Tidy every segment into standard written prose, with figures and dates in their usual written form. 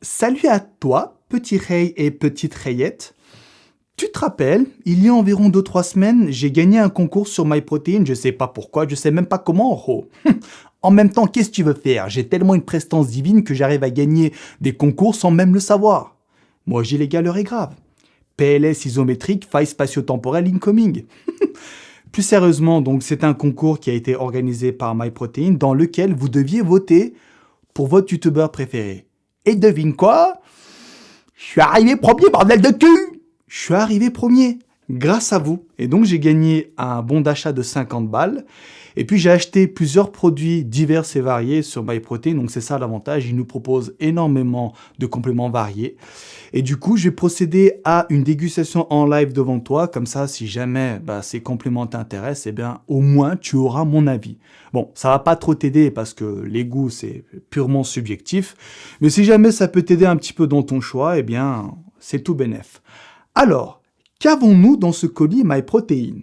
Salut à toi, petit Ray et petite Rayette. Tu te rappelles, il y a environ 2 3 semaines, j'ai gagné un concours sur MyProtein, je sais pas pourquoi, je sais même pas comment. Oh. En même temps, qu'est-ce que tu veux faire? J'ai tellement une prestance divine que j'arrive à gagner des concours sans même le savoir. Moi, j'ai les gars, l'heure est grave. PLS isométrique, faille spatio-temporelle incoming. Plus sérieusement, donc, c'est un concours qui a été organisé par MyProtein dans lequel vous deviez voter pour votre youtubeur préféré. Et devine quoi? Je suis arrivé premier, bordel de cul! Je suis arrivé premier, grâce à vous. Et donc, j'ai gagné un bon d'achat de 50 balles. Et puis, j'ai acheté plusieurs produits divers et variés sur MyProtein. Donc, c'est ça l'avantage. Ils nous proposent énormément de compléments variés. Et du coup, je vais procéder à une dégustation en live devant toi. Comme ça, si jamais ces compléments t'intéressent, eh bien, au moins, tu auras mon avis. Bon, ça va pas trop t'aider parce que les goûts, c'est purement subjectif. Mais si jamais ça peut t'aider un petit peu dans ton choix, eh bien, c'est tout bénef. Alors, qu'avons-nous dans ce colis MyProtein?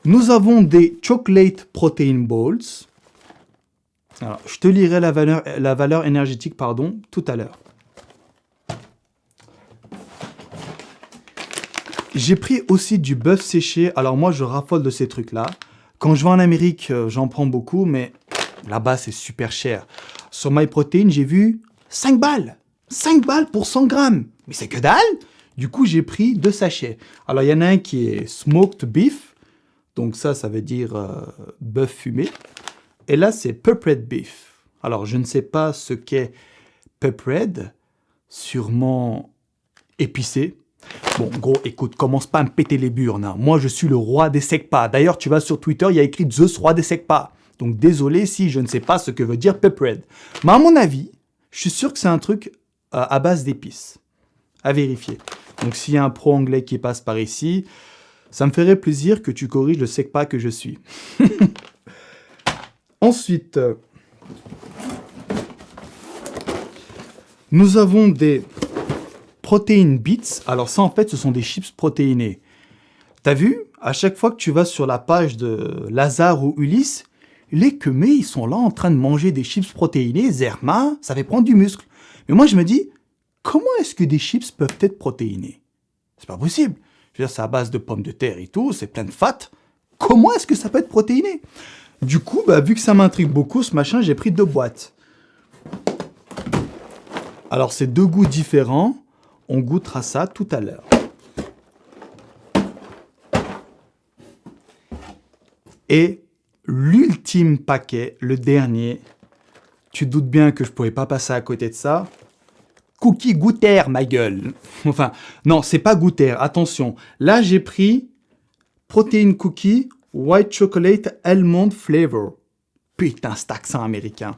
Nous avons des Chocolate Protein Balls. Alors, je te lirai la valeur énergétique tout à l'heure. J'ai pris aussi du bœuf séché. Alors moi, je raffole de ces trucs-là. Quand je vais en Amérique, j'en prends beaucoup, mais là-bas, c'est super cher. Sur MyProtein, j'ai vu 5 balles. 5 balles pour 100 grammes. Mais c'est que dalle! Du coup, j'ai pris 2 sachets. Alors, il y en a un qui est smoked beef. Donc ça veut dire bœuf fumé. Et là, c'est peppered beef. Alors, je ne sais pas ce qu'est peppered. Sûrement épicé. Bon, gros, écoute, commence pas à me péter les burnes. Hein. Moi, je suis le roi des secpas. D'ailleurs, tu vas sur Twitter, il y a écrit Zeus, roi des secpas. Donc, désolé si je ne sais pas ce que veut dire peppered. Mais à mon avis, je suis sûr que c'est un truc à base d'épices. À vérifier. Donc, s'il y a un pro anglais qui passe par ici, ça me ferait plaisir que tu corriges le secpa que je suis. Ensuite, nous avons des Protein Bits. Alors ça, en fait, ce sont des chips protéinés. T'as vu? À chaque fois que tu vas sur la page de Lazare ou Ulysse, les queumés, ils sont là en train de manger des chips protéinés. Zerma, ça fait prendre du muscle. Mais moi, je me dis, comment est-ce que des chips peuvent être protéinés? C'est pas possible. Je veux dire, c'est à base de pommes de terre et tout, c'est plein de fat. Comment est-ce que ça peut être protéiné? Du coup, vu que ça m'intrigue beaucoup, ce machin, j'ai pris 2 boîtes. Alors, c'est 2 goûts différents. On goûtera ça tout à l'heure. Et l'ultime paquet, le dernier, tu te doutes bien que je ne pouvais pas passer à côté de ça. Cookie Goûter, ma gueule. Enfin, non, c'est pas Goûter, attention. Là, j'ai pris Protein Cookie White Chocolate Almond Flavor. Putain, cet accent américain.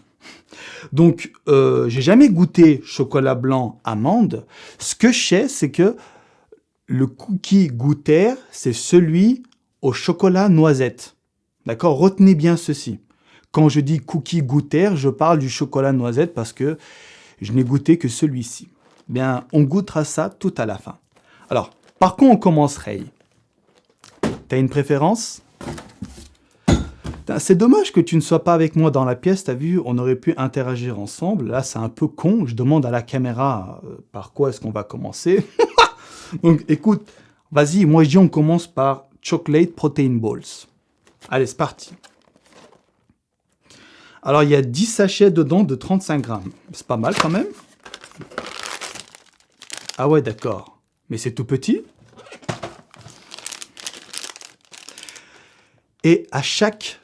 Donc, j'ai jamais goûté chocolat blanc amande. Ce que je sais, c'est que le cookie Goûter, c'est celui au chocolat noisette. D'accord? Retenez bien ceci. Quand je dis cookie Goûter, je parle du chocolat noisette parce que je n'ai goûté que celui-ci. Bien, on goûtera ça tout à la fin. Alors, par quoi on commence, Ray? T'as une préférence? C'est dommage que tu ne sois pas avec moi dans la pièce, t'as vu, on aurait pu interagir ensemble. Là, c'est un peu con, je demande à la caméra par quoi est-ce qu'on va commencer. Donc, écoute, vas-y, moi je dis on commence par Chocolate Protein Balls. Allez, c'est parti. Alors, il y a 10 sachets dedans de 35 grammes. C'est pas mal quand même. Ah ouais, d'accord. Mais c'est tout petit. Et à chaque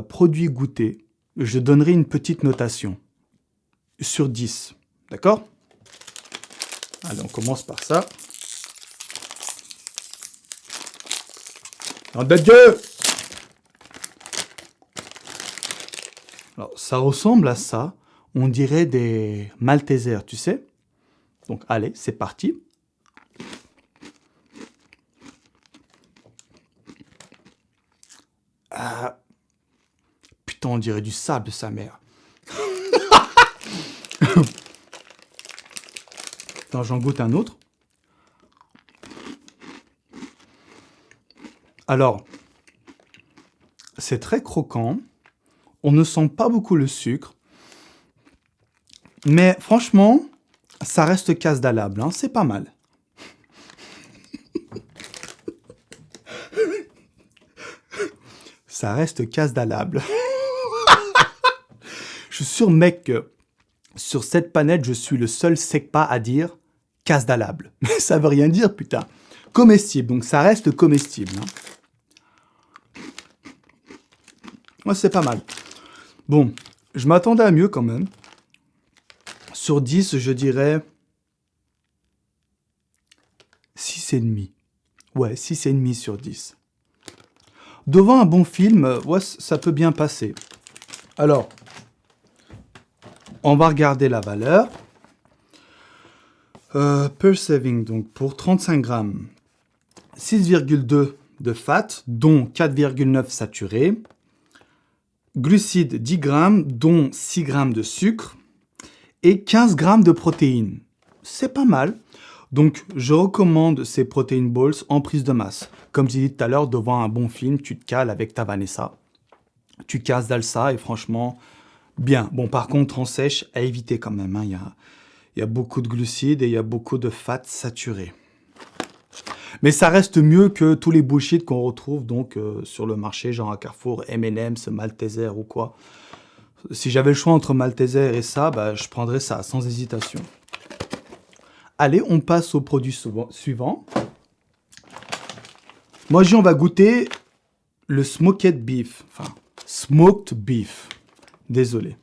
produit goûté, je donnerai une petite notation sur 10. D'accord? Allez, on commence par ça. Nom de Dieu! Alors, ça ressemble à ça. On dirait des Maltesers, tu sais? Donc, allez, c'est parti. Putain, on dirait du sable de sa mère. Attends, j'en goûte un autre. Alors, c'est très croquant. On ne sent pas beaucoup le sucre. Mais franchement, ça reste casse-dallable, hein, c'est pas mal. Ça reste casse-dallable. Je suis sûr, mec, que sur cette planète, je suis le seul secpa à dire casse-dallable. Mais ça veut rien dire, putain. Comestible, donc ça reste comestible. Hein. Ouais, c'est pas mal. Bon, je m'attendais à mieux quand même. Sur 10, je dirais 6,5. Ouais, 6,5 sur 10. Devant un bon film, ouais, ça peut bien passer. Alors, on va regarder la valeur. Per serving, donc pour 35 grammes, 6,2 de fat, dont 4,9 saturé. Glucides, 10 grammes, dont 6 grammes de sucre. Et 15 grammes de protéines. C'est pas mal. Donc, je recommande ces protein balls en prise de masse. Comme j'ai dit tout à l'heure, devant un bon film, tu te cales avec ta Vanessa. Tu casses d'alsa et franchement, bien. Bon, par contre, en sèche, à éviter quand même. Hein. Il y a beaucoup de glucides et il y a beaucoup de fats saturés. Mais ça reste mieux que tous les bullshit qu'on retrouve donc sur le marché, genre à Carrefour, M&M's, Malteser ou quoi. Si j'avais le choix entre Malteser et ça, bah, je prendrais ça, sans hésitation. Allez, on passe au produit suivant. Moi, on va goûter le smoked beef. Enfin, smoked beef. Désolé.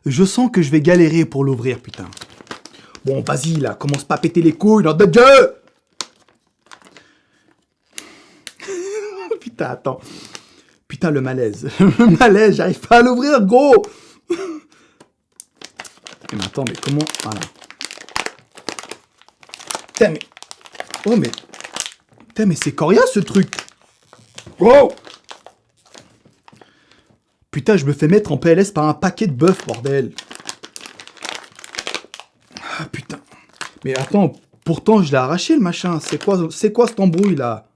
Je sens que je vais galérer pour l'ouvrir, putain. Bon, vas-y, là, commence pas à péter les couilles, nom de Dieu! Putain, attends. Putain, le malaise. Le malaise, j'arrive pas à l'ouvrir, gros! Mais attends, mais comment... Voilà. Putain, mais... Oh, mais... Putain, mais c'est coriace, ce truc! Oh! Putain, je me fais mettre en PLS par un paquet de bœuf, bordel! Ah, putain. Mais attends, pourtant, je l'ai arraché, le machin. C'est quoi cette embrouille, là?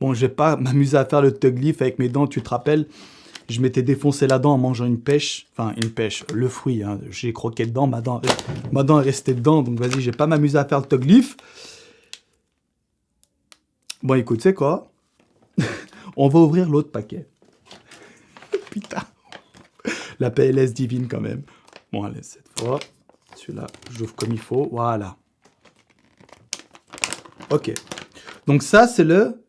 Bon, je vais pas m'amuser à faire le tug leaf avec mes dents, tu te rappelles? Je m'étais défoncé la dent en mangeant une pêche. Enfin, une pêche, le fruit. Hein. J'ai croqué dedans, ma dent est restée dedans. Donc, vas-y, je vais pas m'amuser à faire le tug leaf. Bon, écoute, tu sais quoi? On va ouvrir l'autre paquet. Putain. La PLS divine, quand même. Bon, allez, cette fois, celui-là, j'ouvre comme il faut. Voilà. Ok. Donc, ça, c'est le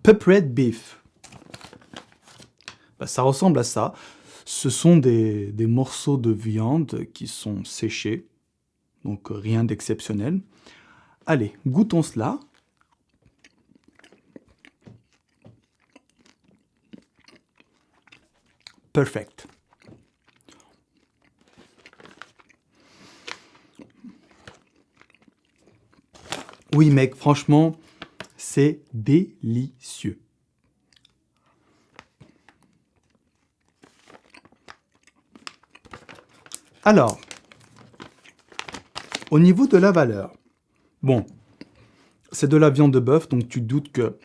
peppered beef. Bah, ça ressemble à ça. Ce sont des morceaux de viande qui sont séchés. Donc rien d'exceptionnel. Allez, goûtons cela. Perfect. Oui mec, franchement, c'est délicieux. Alors, au niveau de la valeur, bon, c'est de la viande de bœuf, donc tu doutes que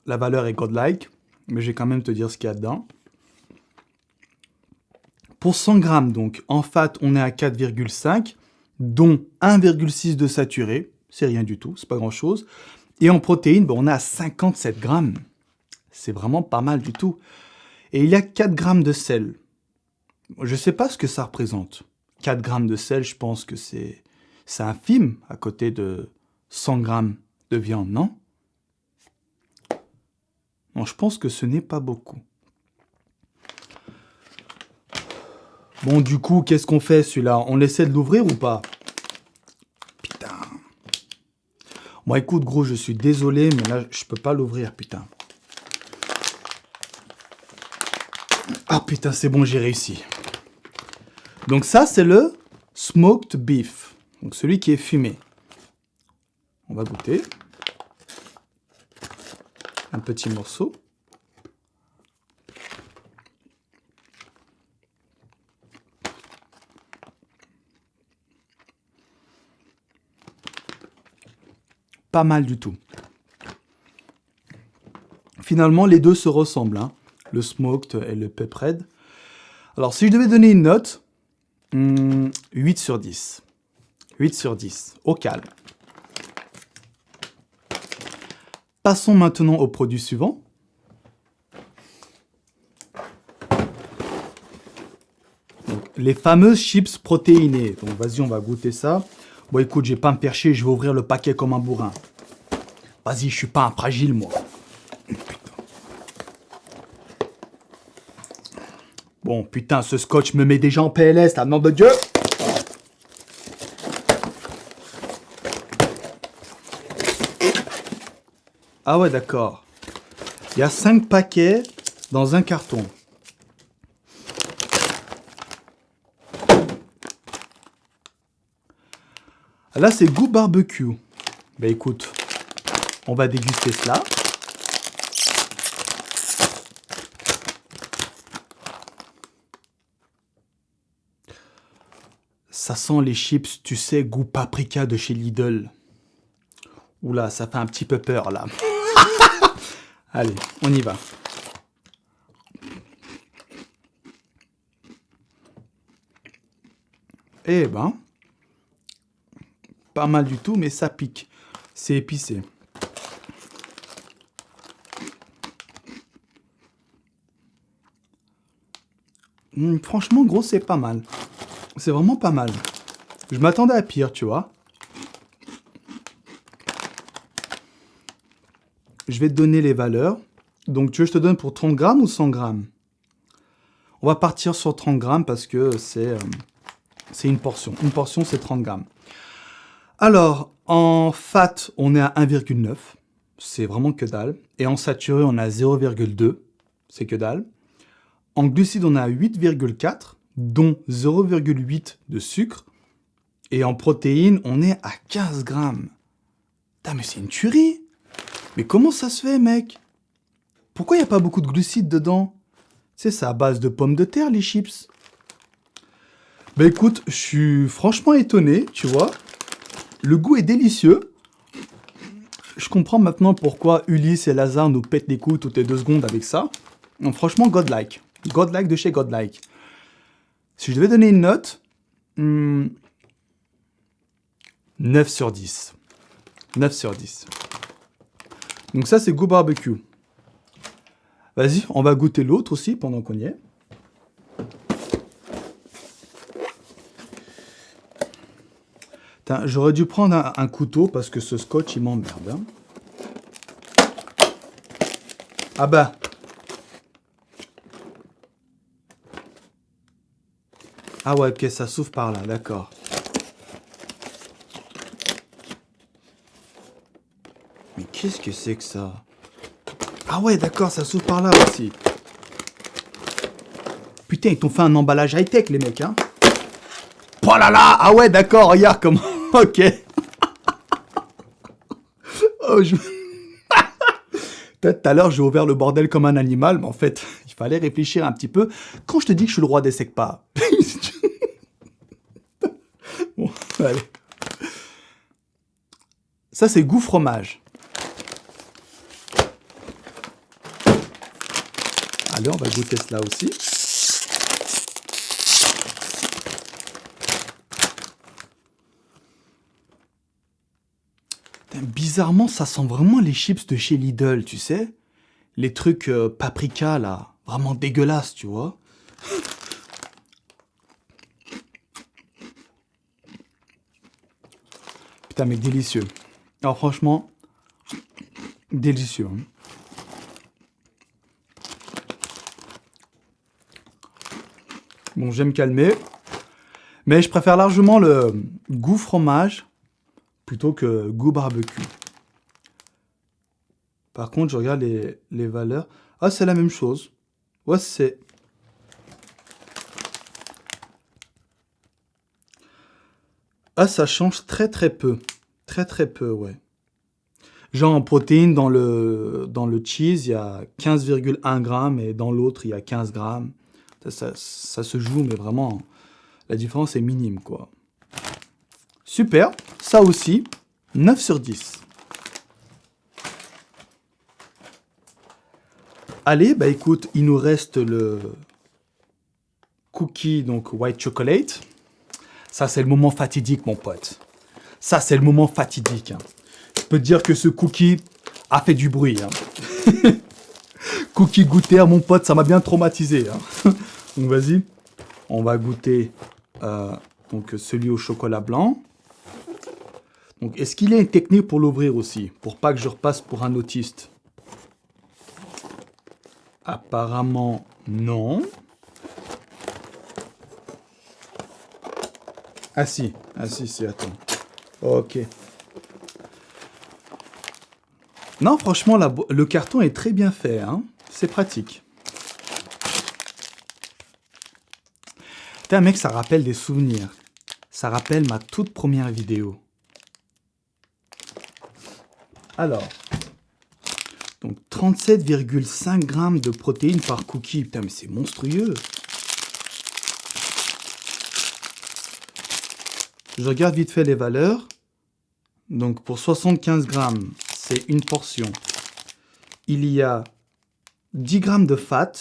la valeur est godlike, mais je vais quand même te dire ce qu'il y a dedans. Pour 100 grammes, donc, en fat, on est à 4,5, dont 1,6 de saturé, c'est rien du tout, c'est pas grand-chose. Et en protéines, on est à 57 grammes. C'est vraiment pas mal du tout. Et il y a 4 grammes de sel. Je sais pas ce que ça représente. 4 grammes de sel, je pense que c'est infime à côté de 100 grammes de viande, non? Non, je pense que ce n'est pas beaucoup. Bon, du coup, qu'est-ce qu'on fait, celui-là? On essaie de l'ouvrir ou pas? Putain. Bon, écoute, gros, je suis désolé, mais là, je peux pas l'ouvrir, putain. Ah, putain, c'est bon, j'ai réussi. Donc ça, c'est le smoked beef. Donc celui qui est fumé. On va goûter. Un petit morceau. pas mal du tout. Finalement, les deux se ressemblent, hein, le smoked et le peppered. Alors, si je devais donner une note, 8 sur 10. 8 sur 10, au calme. Passons maintenant au produit suivant. Donc, les fameuses chips protéinées. Donc, vas-y, on va goûter ça. Bon, écoute, je vais pas me percher, je vais ouvrir le paquet comme un bourrin. Vas-y, je suis pas un fragile, moi. Bon, putain, ce scotch me met déjà en PLS, la nom de Dieu. Ah ouais, d'accord. Il y a 5 paquets dans un carton. Là, c'est goût barbecue. Ben écoute, on va déguster cela. Ça sent les chips, tu sais, goût paprika de chez Lidl. Oula, ça fait un petit peu peur, là. Allez, on y va. Eh ben, pas mal du tout, mais ça pique. C'est épicé. Franchement, gros, c'est pas mal. C'est vraiment pas mal. Je m'attendais à pire, tu vois. Je vais te donner les valeurs. Donc, tu veux que je te donne pour 30 grammes ou 100 grammes? On va partir sur 30 grammes parce que c'est une portion. Une portion, c'est 30 grammes. Alors, en fat, on est à 1,9. C'est vraiment que dalle. Et en saturé, on est à 0,2. C'est que dalle. En glucides, on est à 8,4, dont 0,8 de sucre. Et en protéines, on est à 15 grammes. Putain, mais c'est une tuerie! Mais comment ça se fait, mec? Pourquoi il n'y a pas beaucoup de glucides dedans? C'est à base de pommes de terre, les chips. Bah écoute, je suis franchement étonné, tu vois. Le goût est délicieux. Je comprends maintenant pourquoi Ulysse et Lazare nous pètent les couilles toutes les 2 secondes avec ça. Donc, franchement, godlike. Godlike de chez godlike. Si je devais donner une note, 9 sur 10. 9 sur 10. Donc ça, c'est goût barbecue. Vas-y, on va goûter l'autre aussi pendant qu'on y est. J'aurais dû prendre un couteau parce que ce scotch, il m'emmerde. Hein. Ah bah. Ah ouais, ok, ça s'ouvre par là, d'accord. Mais qu'est-ce que c'est que ça? Ah ouais, d'accord, ça s'ouvre par là aussi. Putain, ils t'ont fait un emballage high-tech, les mecs, hein. Oh là là. Ah ouais, d'accord, regarde comment... Ok. Oh, Peut-être tout à l'heure, j'ai ouvert le bordel comme un animal, mais en fait, il fallait réfléchir un petit peu. Quand je te dis que je suis le roi des sec-pas. Bon, allez. Ça, c'est goût fromage. Allez, on va goûter cela aussi. Bizarrement, ça sent vraiment les chips de chez Lidl, tu sais. Les trucs paprika, là. Vraiment dégueulasses, tu vois. Putain, mais délicieux. Alors franchement, délicieux. Hein. Bon, je vais me calmer. Mais je préfère largement le goût fromage plutôt que goût barbecue. Par contre, je regarde les valeurs. Ah, c'est la même chose. Ouais, c'est... Ah, ça change très très peu. Très très peu, ouais. Genre en protéines, dans le cheese, il y a 15,1 grammes et dans l'autre, il y a 15 grammes. Ça se joue, mais vraiment, la différence est minime, quoi. Super, ça aussi, 9 sur 10. Allez, bah écoute, il nous reste le cookie, donc white chocolate. Ça, c'est le moment fatidique, mon pote. Ça, c'est le moment fatidique. Hein. Je peux te dire que ce cookie a fait du bruit. Hein. Cookie goûter, mon pote, ça m'a bien traumatisé. Hein. Donc, vas-y. On va goûter donc, celui au chocolat blanc. Donc, est-ce qu'il y a une technique pour l'ouvrir aussi? Pour pas que je repasse pour un autiste? Apparemment, non. Ah si, attends. Ok. Non, franchement, le carton est très bien fait. Hein. C'est pratique. Putain, mec, ça rappelle des souvenirs. Ça rappelle ma toute première vidéo. Alors, donc 37,5 grammes de protéines par cookie. Putain, mais c'est monstrueux. Je regarde vite fait les valeurs. Donc, pour 75 grammes, c'est une portion. Il y a 10 grammes de fat,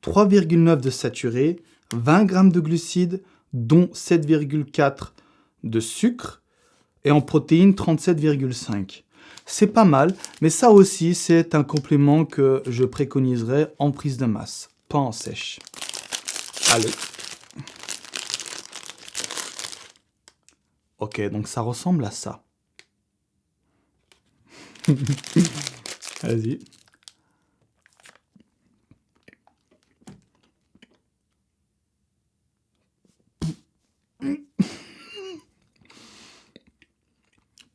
3,9 de saturé, 20 grammes de glucides, dont 7,4 de sucre, et en protéines, 37,5. C'est pas mal, mais ça aussi, c'est un complément que je préconiserais en prise de masse, pas en sèche. Allez. Ok, donc ça ressemble à ça. Vas-y.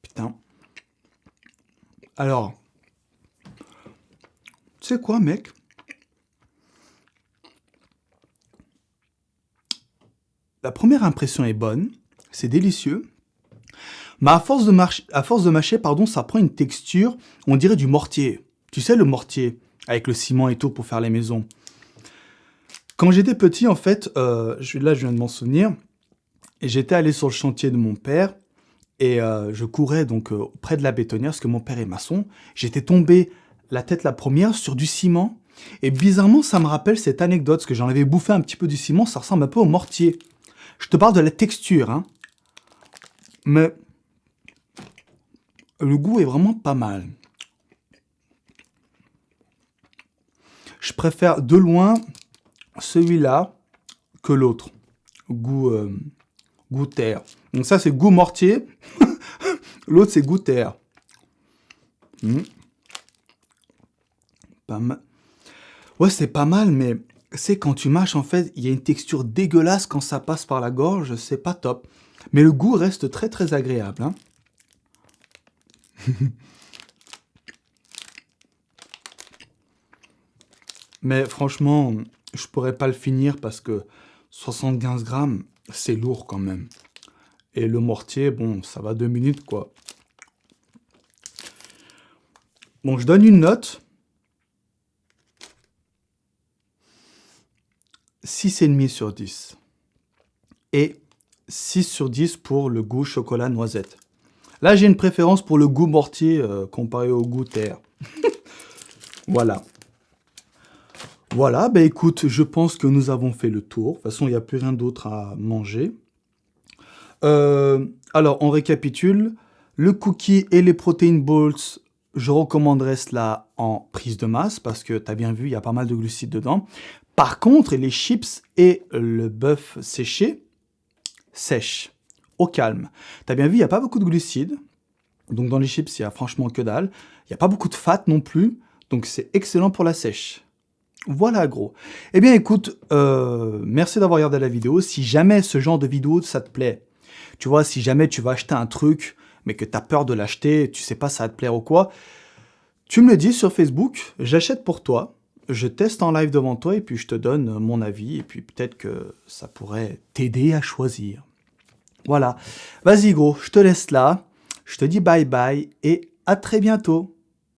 Putain. Alors, tu sais quoi, mec? La première impression est bonne, c'est délicieux, mais à force de mâcher, pardon, ça prend une texture, on dirait du mortier. Tu sais, le mortier, avec le ciment et tout pour faire les maisons. Quand j'étais petit, en fait, là, je viens de m'en souvenir, et j'étais allé sur le chantier de mon père, et je courais donc près de la bétonnière, parce que mon père est maçon. J'étais tombé la tête la première sur du ciment, et bizarrement, ça me rappelle cette anecdote, parce que j'en avais bouffé un petit peu du ciment, ça ressemble un peu au mortier. Je te parle de la texture, hein. Mais le goût est vraiment pas mal. Je préfère de loin celui-là que l'autre. Goût terre. Donc ça, c'est goût mortier. L'autre, c'est goût terre. Pas mal. Ouais, c'est pas mal, mais c'est quand tu mâches, en fait, il y a une texture dégueulasse quand ça passe par la gorge. C'est pas top. Mais le goût reste très, très agréable, hein. Mais franchement, je pourrais pas le finir parce que 75 grammes, c'est lourd quand même. Et le mortier, bon, ça va 2 minutes, quoi. Bon, je donne une note. 6,5 sur 10. Et 6 sur 10 pour le goût chocolat noisette. Là, j'ai une préférence pour le goût mortier comparé au goût terre. Voilà. Voilà, bah écoute, je pense que nous avons fait le tour. De toute façon, il n'y a plus rien d'autre à manger. Alors, on récapitule. Le cookie et les protein balls, je recommanderais cela en prise de masse parce que tu as bien vu, il y a pas mal de glucides dedans. Par contre, les chips et le bœuf séché, sèche, au calme. Tu as bien vu, il n'y a pas beaucoup de glucides. Donc dans les chips, il y a franchement que dalle. Il n'y a pas beaucoup de fat non plus. Donc c'est excellent pour la sèche. Voilà, gros. Eh bien, écoute, merci d'avoir regardé la vidéo. Si jamais ce genre de vidéo, ça te plaît, tu vois, si jamais tu vas acheter un truc, mais que tu as peur de l'acheter, tu sais pas si ça va te plaire ou quoi, tu me le dis sur Facebook, j'achète pour toi, je teste en live devant toi et puis je te donne mon avis et puis peut-être que ça pourrait t'aider à choisir. Voilà. Vas-y, gros, je te laisse là. Je te dis bye bye et à très bientôt.